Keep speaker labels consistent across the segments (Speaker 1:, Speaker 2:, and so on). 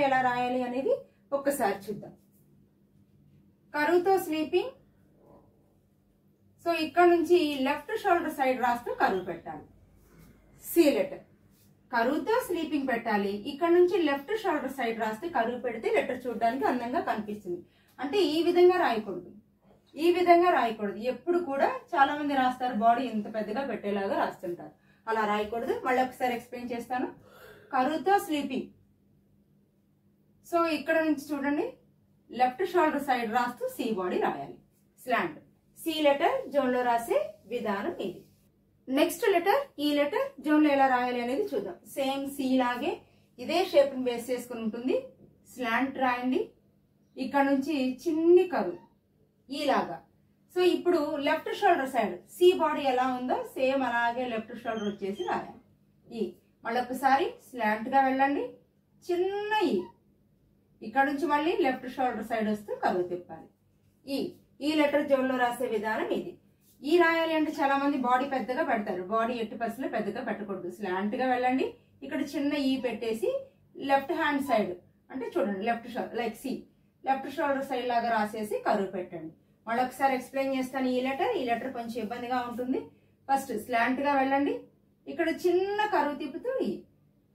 Speaker 1: ఎలా రాయాలి అనేది ఒక్కసారి చూద్దాం. కరువుతో స్లీపింగ్. సో ఇక్కడ నుంచి లెఫ్ట్ షోల్డర్ సైడ్ రాస్తూ కరువు పెట్టాలి. C letter. కరువుతో స్లీపింగ్ పెట్టాలి. ఇక్కడ నుంచి లెఫ్ట్ షోల్డర్ సైడ్ రాస్తే కరువు పెడితే లెటర్ చూడడానికి అందంగా కనిపిస్తుంది. అంటే ఈ విధంగా రాయకూడదు, ఈ విధంగా రాయకూడదు. ఎప్పుడు కూడా చాలా మంది రాస్తారు బాడీ ఇంత పెద్దగా పెట్టేలాగా రాస్తుంటారు. అలా రాయకూడదు. మళ్ళీ ఒకసారి ఎక్స్ప్లెయిన్ చేస్తాను. కరువుతో స్లీపింగ్. సో ఇక్కడ నుంచి చూడండి, లెఫ్ట్ షోల్డర్ సైడ్ రాస్తూ సి బాడీ రాయాలి. స్లాంట్. సి లెటర్ జోన్ లో రాసే విధానం ఇది. నెక్స్ట్ లెటర్ ఈ లెటర్ జోన్ లో ఎలా రాయాలి అనేది చూద్దాం. సేమ్ సి లాగే ఇదే షేప్ ని బేస్ చేసుకుని ఉంటుంది. స్లాంట్ రాయండి. ఇక్కడ నుంచి చిన్ని కరువు ఈలాగా. సో ఇప్పుడు left shoulder side C body ఎలా ఉందో సేమ్ అలాగే లెఫ్ట్ షోల్డర్ వచ్చేసి రాయాలి. ఈ మళ్ళొకసారి స్లాంట్ గా వెళ్ళండి. చిన్న ఇక్కడ నుంచి మళ్ళీ లెఫ్ట్ షోల్డర్ సైడ్ వస్తూ కరువు తిప్పాలి. ఈ లెటర్ జోన్ లో రాసే విధానం ఇది. ఈ రాయాలి అంటే చాలా మంది బాడీ పెద్దగా పెడతారు. బాడీ ఎట్టి పరిస్థితుల్లో పెద్దగా పెట్టకూడదు. స్లాంట్ గా వెళ్ళండి. ఇక్కడ చిన్న పెట్టేసి లెఫ్ట్ హ్యాండ్ సైడ్ అంటే చూడండి left shoulder like C left shoulder side లాగా రాసేసి కరువు పెట్టండి. మళ్ళొకసారి ఎక్స్ప్లెయిన్ చేస్తాను. ఈ లెటర్ కొంచెం ఇబ్బందిగా ఉంటుంది. ఫస్ట్ స్లాంట్ గా వెళ్ళండి. ఇక్కడ చిన్న కరువు తిప్పుతూ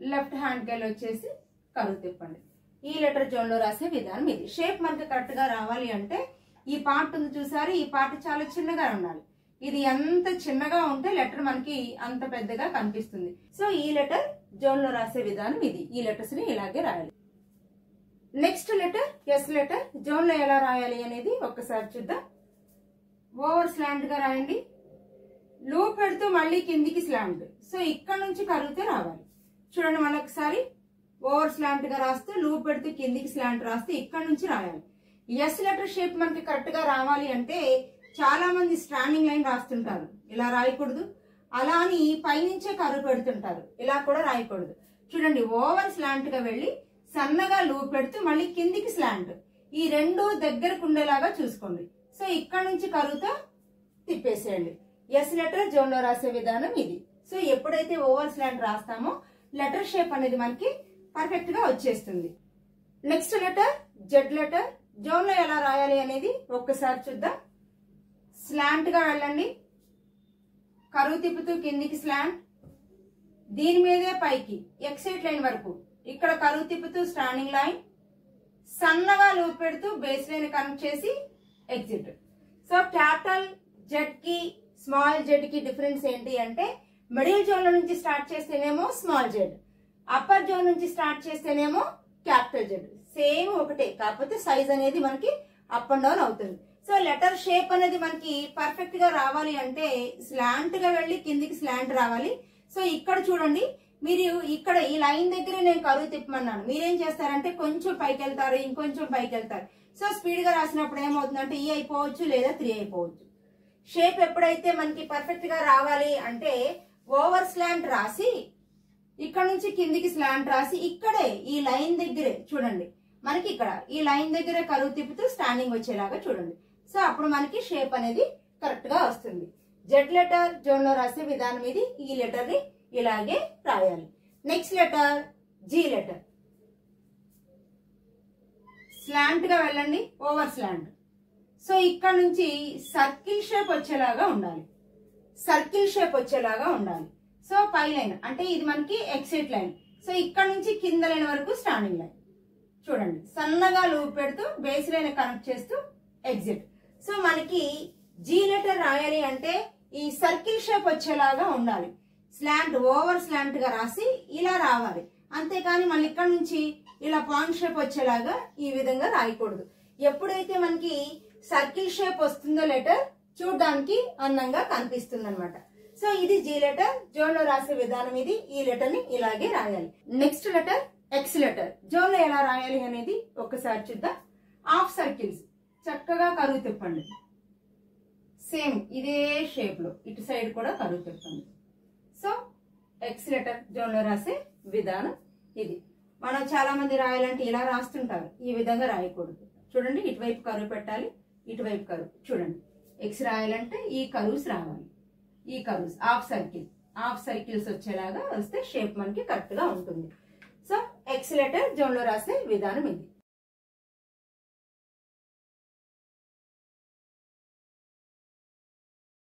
Speaker 1: లెఫ్ట్ హ్యాండ్ కెళ్ళి వచ్చేసి కరువు తిప్పండి. ఈ లెటర్ జోన్ లో రాసే విధానం ఇది. షేప్ మనకి కరెక్ట్ గా రావాలి అంటే ఈ పార్ట్ ఉంది చూసారు, ఈ పార్ట్ చాలా చిన్నగా ఉండాలి. ఇది ఎంత చిన్నగా ఉంటే లెటర్ మనకి అంత పెద్దగా కనిపిస్తుంది. సో ఈ లెటర్ జోన్ లో రాసే విధానం ఇది. ఈ లెటర్స్ ని ఇలాగే రాయాలి. Next letter S letter zone లో ఎలా రాయాలి అనేది ఒక్కసారి చూద్దాం. ఓవర్ స్లాంట్ గా రాయండి. లూప్ పెడుతూ మళ్ళీ కిందికి స్లాంట్. సో ఇక్కడ నుంచి కరుగుతే రావాలి. చూడండి మళ్ళొకసారి ఓవర్ స్లాంట్ గా రాస్తూ లూప్ పెడుతూ కిందికి స్లాంట్ రాస్తే ఇక్కడ నుంచి రాయాలి. ఎస్ లెటర్ షేప్ మనకి కరెక్ట్ గా రావాలి అంటే చాలా మంది స్టాండింగ్ లైన్ రాస్తుంటారు. ఇలా రాయకూడదు. అలా అని పైనుంచే కరువు పెడుతుంటారు. ఇలా కూడా రాయకూడదు. చూడండి ఓవర్ స్లాంట్ గా వెళ్ళి సన్నగా లూప్ పెడుతూ మళ్ళీ కిందికి స్లాంట్. ఈ రెండు దగ్గరకు ఉండేలాగా చూసుకోండి. సో ఇక్కడ నుంచి కరువుతో తిప్పేసేయండి. ఎస్ లెటర్ జోన్ లో రాసే విధానం ఇది. సో ఎప్పుడైతే ఓవర్ స్లాంట్ రాస్తామో లెటర్ షేప్ అనేది మనకి పర్ఫెక్ట్ గా వచ్చేస్తుంది. Next letter Z letter zone లో ఎలా రాయాలి అనేది ఒక్కసారి చూద్దాం. స్లాంట్ గా వెళ్ళండి. కరువు తిప్పుతూ కిందికి స్లాంట్. దీని మీదే పైకి ఎక్సైట్ లైన్ వరకు ఇక్కడ కరువు తిప్పుతూ స్టాండింగ్ లైన్. సన్నగా లూప్ పెడుతూ బేస్ లైన్ కనెక్ట్ చేసి ఎగ్జిట్. సో క్యాపిటల్ జెడ్ కి స్మాల్ జెడ్ కి డిఫరెన్స్ ఏంటి అంటే మిడిల్ జోన్ లో నుంచి స్టార్ట్ చేస్తేనేమో స్మాల్ జెడ్, అప్పర్ జోన్ నుంచి స్టార్ట్ చేస్తేనేమో క్యాపిటల్ జెడ్. సేమ్ ఒకటే, కాకపోతే సైజ్ అనేది మనకి అప్ అండ్ డౌన్ అవుతుంది. సో లెటర్ షేప్ అనేది మనకి పర్ఫెక్ట్ గా రావాలి అంటే స్లాంట్ గా వెళ్ళి కిందికి స్లాంట్ రావాలి. సో ఇక్కడ చూడండి, మీరు ఇక్కడ ఈ లైన్ దగ్గర నేను కరువు తిప్పమన్నాను. మీరేం చేస్తారంటే కొంచెం పైకి వెళ్తారు, ఇంకొంచెం పైకి వెళ్తారు. సో స్పీడ్ గా రాసినప్పుడు ఏమవుతుందంటే ఈ అయిపోవచ్చు లేదా 3 అయిపోవచ్చు. షేప్ ఎప్పుడైతే మనకి పర్ఫెక్ట్ గా రావాలి అంటే ఓవర్ స్లాంట్ రాసి ఇక్కడ నుంచి కిందికి స్లాంట్ రాసి ఇక్కడే ఈ లైన్ దగ్గరే చూడండి, మనకి ఇక్కడ ఈ లైన్ దగ్గరే కరువు తిప్పుతూ స్టాండింగ్ వచ్చేలాగా చూడండి. సో అప్పుడు మనకి షేప్ అనేది కరెక్ట్ గా వస్తుంది. జెడ్ లెటర్ జోన్ లో రాసే విధానం ఇది. ఈ లెటర్ ని ఇలాగే రాయాలి. Next letter G letter. Slant గా వెళ్ళండి, ఓవర్ స్లాంట్. సో ఇక్కడ నుంచి సర్కిల్ షేప్ వచ్చేలాగా ఉండాలి. సర్కిల్ షేప్ వచ్చేలాగా ఉండాలి. సో పై లైన్ అంటే ఇది మనకి ఎక్సిట్ లైన్. సో ఇక్కడ నుంచి కింద లైన్ వరకు స్టాండింగ్ లైన్ చూడండి. సన్నగా లూప్ పెడుతూ బేస్ లైన్ కనెక్ట్ చేస్తూ ఎగ్జిట్. సో మనకి జీ లెటర్ రాయాలి అంటే ఈ సర్కిల్ షేప్ వచ్చేలాగా ఉండాలి. స్లాంట్ ఓవర్ స్లాంట్ గా రాసి ఇలా రావాలి. అంతేకాని మళ్ళీ ఇక్కడ నుంచి ఇలా పాయింట్ షేప్ వచ్చేలాగా ఈ విధంగా రాయకూడదు. ఎప్పుడైతే మనకి సర్కిల్ షేప్ వస్తుందో లెటర్ చూడడానికి అందంగా కనిపిస్తుంది అనమాట. సో ఇది జీ లెటర్ జోన్ లో రాసే విధానం ఇది. ఈ లెటర్ ని ఇలాగే రాయాలి. Next letter X letter zone లో ఎలా రాయాలి అనేది ఒక్కసారి చూద్దాం. హాఫ్ సర్కిల్స్ చక్కగా కరువు తిప్పండి. సేమ్ ఇదే షేప్ లో ఇటు సైడ్ కూడా కరువు తిప్పండి. సో ఎక్స్ లెటర్ జోన్ లో రాసే విధానం ఇది. మనం చాలా మంది రాయాలంటే ఇలా రాస్తుంటారు, ఈ విధంగా రాయకూడదు. చూడండి, ఇటువైపు కరువు పెట్టాలి, ఇటువైపు కరువు. చూడండి, ఎక్స్ రాయాలంటే ఈ కరువుస్ రావాలి. ఈ కరువుస్ హాఫ్ సర్కిల్స్ వచ్చేలాగా వస్తే షేప్ మనకి కరెక్ట్ గా ఉంటుంది. సో ఎక్స్ లెటర్ జోన్ లో రాసే విధానం ఇది.